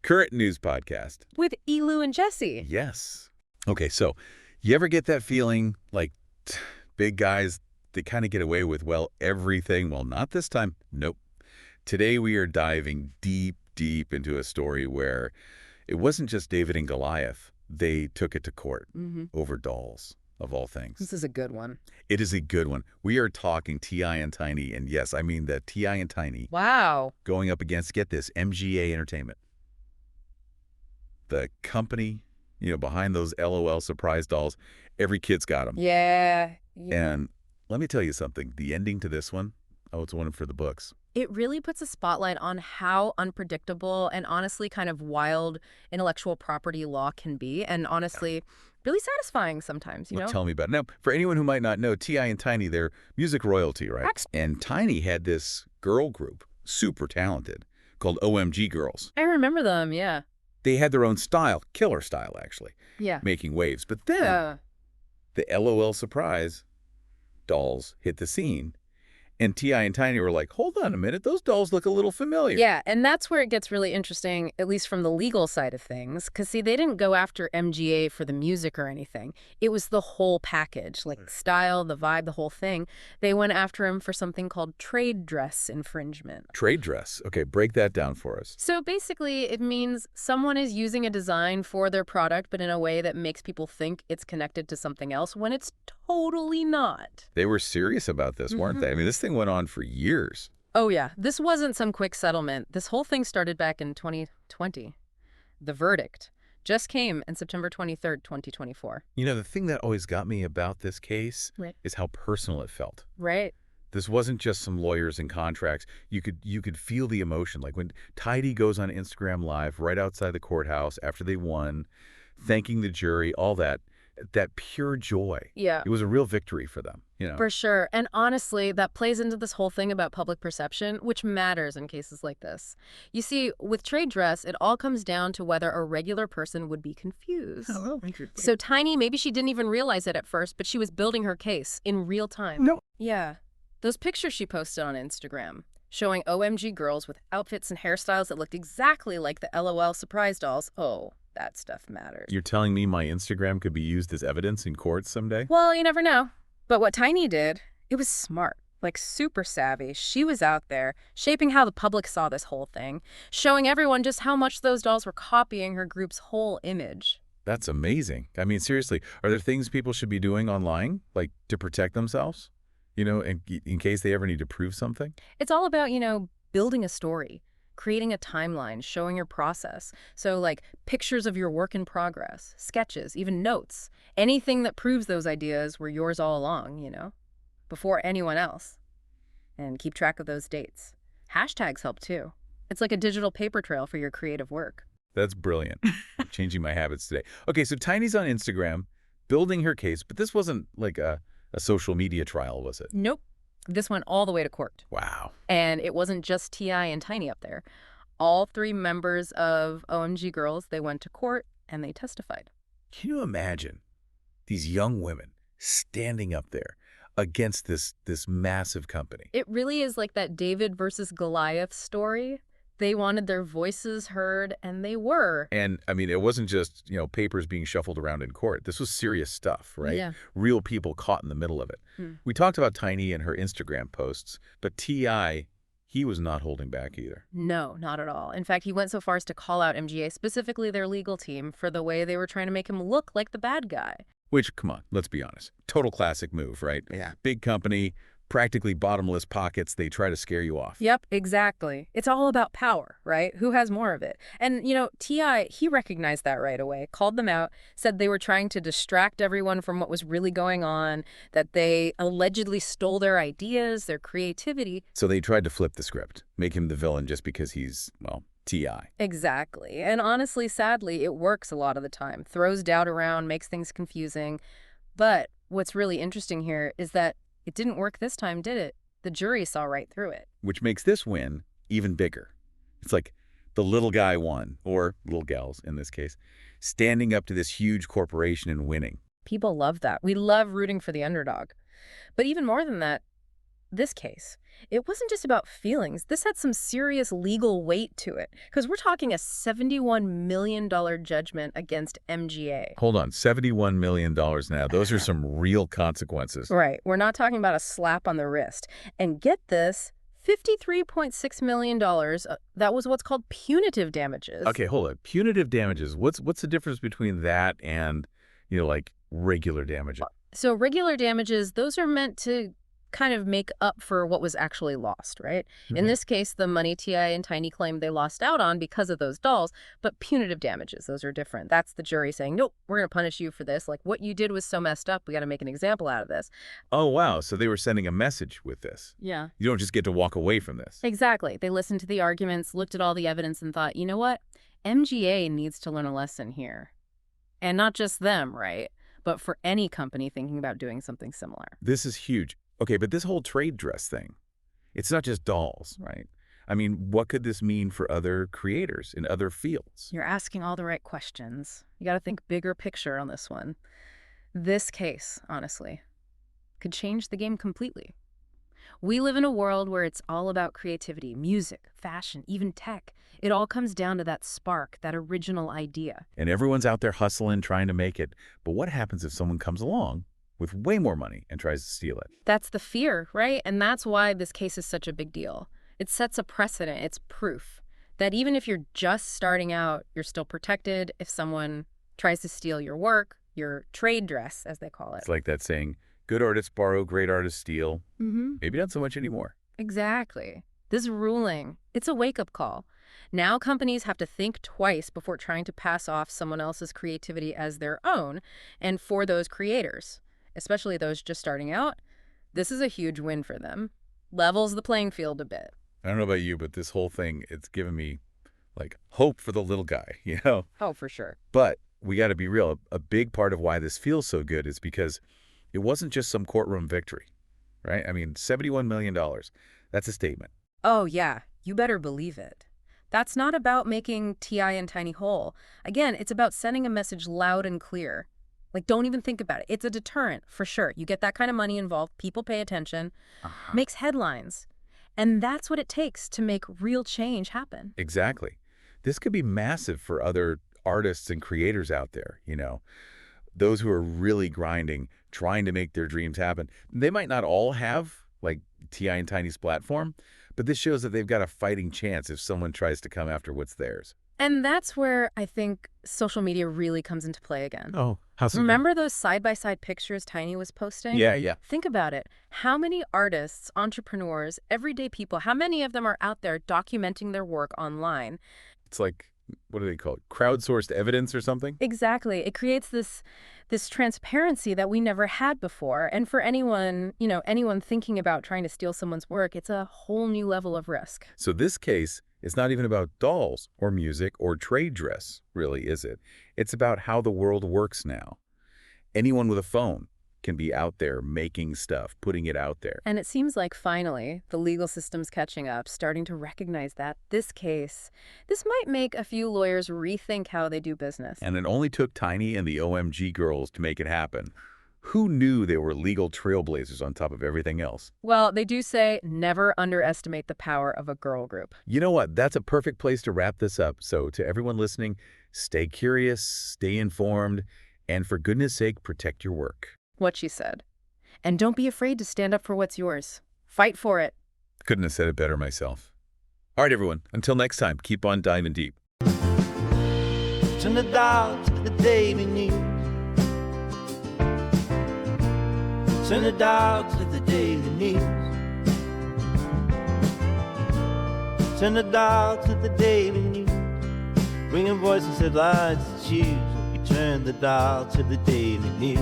current news podcast. With Elu and Jesse. Yes. Okay, so you ever get that feeling like big guys, they kind of get away with, well, everything? Well, not this time. Nope. Today we are diving deep, deep into a story where it wasn't just David and Goliath. They took it to court over dolls, of all things. This is a good one. It is a good one. We are talking T.I. and Tiny, and yes, I mean the T.I. and Tiny. Wow. Going up against, get this, MGA Entertainment. The company, behind those L.O.L. surprise dolls. Every kid's got them. Yeah. And let me tell you something. The ending to this one, it's one for the books. It really puts a spotlight on how unpredictable and honestly kind of wild intellectual property law can be, and honestly really satisfying sometimes, you know? Tell me about it. Now, for anyone who might not know, T.I. and Tiny, they're music royalty, right? And Tiny had this girl group, super talented, called O.M.G. Girlz. I remember them, yeah. They had their own style, killer style, actually. Yeah. Making waves. But then the L.O.L. surprise dolls hit the scene. And T.I. and Tiny were like, hold on a minute, those dolls look a little familiar. Yeah, and that's where it gets really interesting, at least from the legal side of things. Because, see, they didn't go after MGA for the music or anything. It was the whole package, like style, the vibe, the whole thing. They went after him for something called trade dress infringement. Trade dress. Okay, break that down for us. So basically, it means someone is using a design for their product, but in a way that makes people think it's connected to something else when it's totally not. They were serious about this, weren't they? I mean, this thing went on for years. Oh, yeah. This wasn't some quick settlement. This whole thing started back in 2020. The verdict just came on September 23rd, 2024. The thing that always got me about this case is how personal it felt. Right. This wasn't just some lawyers and contracts. You could feel the emotion. Like when Tidy goes on Instagram Live right outside the courthouse after they won, thanking the jury, all that pure joy. Yeah. It was a real victory for them, For sure. And honestly, that plays into this whole thing about public perception, which matters in cases like this. You see, with trade dress, it all comes down to whether a regular person would be confused. Oh, interesting. So Tiny, maybe she didn't even realize it at first, but she was building her case in real time. No. Yeah. Those pictures she posted on Instagram, showing OMG Girlz with outfits and hairstyles that looked exactly like the L.O.L. surprise dolls. Oh, that stuff matters. You're telling me my Instagram could be used as evidence in court someday? Well, you never know. But what Tiny did, it was smart, like super savvy. She was out there, shaping how the public saw this whole thing, showing everyone just how much those dolls were copying her group's whole image. That's amazing. I mean, seriously, are there things people should be doing online, like to protect themselves? In case they ever need to prove something? It's all about, building a story, creating a timeline, showing your process. So like pictures of your work in progress, sketches, even notes, anything that proves those ideas were yours all along, before anyone else. And keep track of those dates. Hashtags help too. It's like a digital paper trail for your creative work. That's brilliant. I'm changing my habits today. Okay, so Tiny's on Instagram, building her case, but this wasn't like a social media trial, was it? Nope. This went all the way to court. Wow. And it wasn't just T.I. and Tiny up there. All three members of OMG Girlz, they went to court and they testified. Can you imagine these young women standing up there against this massive company? It really is like that David versus Goliath story. They wanted their voices heard, and they were. And, I mean, it wasn't just, papers being shuffled around in court. This was serious stuff, right? Yeah. Real people caught in the middle of it. We talked about Tiny and her Instagram posts, but T.I., he was not holding back either. No, not at all. In fact, he went so far as to call out MGA, specifically their legal team, for the way they were trying to make him look like the bad guy. Which, come on, let's be honest. Total classic move, right? Yeah. Big company, practically bottomless pockets. They try to scare you off. Yep, exactly. It's all about power, right? Who has more of it? And, T.I., he recognized that right away, called them out, said they were trying to distract everyone from what was really going on, that they allegedly stole their ideas, their creativity. So they tried to flip the script, make him the villain just because he's, well, T.I. Exactly. And honestly, sadly, it works a lot of the time. Throws doubt around, makes things confusing. But what's really interesting here is that it didn't work this time, did it? The jury saw right through it. Which makes this win even bigger. It's like the little guy won, or little gals in this case, standing up to this huge corporation and winning. People love that. We love rooting for the underdog. But even more than that, this case, it wasn't just about feelings. This had some serious legal weight to it, because we're talking a $71 million judgment against MGA. Hold on, $71 million now. Those are some real consequences. Right. We're not talking about a slap on the wrist. And get this, $53.6 million, that was what's called punitive damages. Okay, hold on. Punitive damages. What's the difference between that and, like regular damages? So regular damages, those are meant to kind of make up for what was actually lost, right? In this case, the money T.I. and Tiny claimed they lost out on because of those dolls, but punitive damages, those are different. That's the jury saying, nope, we're going to punish you for this. Like, what you did was so messed up, we got to make an example out of this. Oh, wow. So they were sending a message with this. Yeah. You don't just get to walk away from this. Exactly. They listened to the arguments, looked at all the evidence, and thought, you know what? MGA needs to learn a lesson here. And not just them, right? But for any company thinking about doing something similar. This is huge. Okay, but this whole trade dress thing, it's not just dolls, right? I mean, what could this mean for other creators in other fields? You're asking all the right questions. You got to think bigger picture on this one. This case, honestly, could change the game completely. We live in a world where it's all about creativity, music, fashion, even tech. It all comes down to that spark, that original idea. And everyone's out there hustling, trying to make it. But what happens if someone comes along with way more money and tries to steal it? That's the fear, right? And that's why this case is such a big deal. It sets a precedent. It's proof that even if you're just starting out, you're still protected if someone tries to steal your work, your trade dress, as they call it. It's like that saying, good artists borrow, great artists steal. Maybe not so much anymore. Exactly. This ruling, it's a wake-up call. Now companies have to think twice before trying to pass off someone else's creativity as their own. And for those creators, especially those just starting out, this is a huge win for them. Levels the playing field a bit. I don't know about you, but this whole thing, it's given me, like, hope for the little guy, you know? Oh, for sure. But we got to be real. A big part of why this feels so good is because it wasn't just some courtroom victory, right? I mean, $71 million, that's a statement. Oh, yeah. You better believe it. That's not about making T.I. and Tiny whole. Again, it's about sending a message loud and clear. Like, don't even think about it. It's a deterrent, for sure. You get that kind of money involved, people pay attention, makes headlines. And that's what it takes to make real change happen. Exactly. This could be massive for other artists and creators out there, you know, those who are really grinding, trying to make their dreams happen. They might not all have, like, T.I. and Tiny's platform, but this shows that they've got a fighting chance if someone tries to come after what's theirs. And that's where I think social media really comes into play again. Oh, how so? Remember those side-by-side pictures Tiny was posting? Yeah. Think about it. How many artists, entrepreneurs, everyday people, how many of them are out there documenting their work online? It's like, what do they call it? Crowdsourced evidence or something? Exactly. It creates this transparency that we never had before. And for anyone, anyone thinking about trying to steal someone's work, it's a whole new level of risk. So this case is not even about dolls or music or trade dress, really, is it? It's about how the world works now. Anyone with a phone can be out there making stuff, putting it out there. And it seems like finally the legal system's catching up, starting to recognize that this might make a few lawyers rethink how they do business. And it only took Tiny and the OMG Girlz to make it happen. Who knew they were legal trailblazers on top of everything else? Well, they do say never underestimate the power of a girl group. You know what? That's a perfect place to wrap this up. So to everyone listening, stay curious, stay informed, and for goodness sake, protect your work. What she said. And don't be afraid to stand up for what's yours. Fight for it. Couldn't have said it better myself. All right, everyone. Until next time, keep on diving deep. Turn the dial to the daily news. Turn the dial to the daily news. Turn the dial to the daily news. Bringing voices, headlines, and shoes. You turn the dial to the daily news.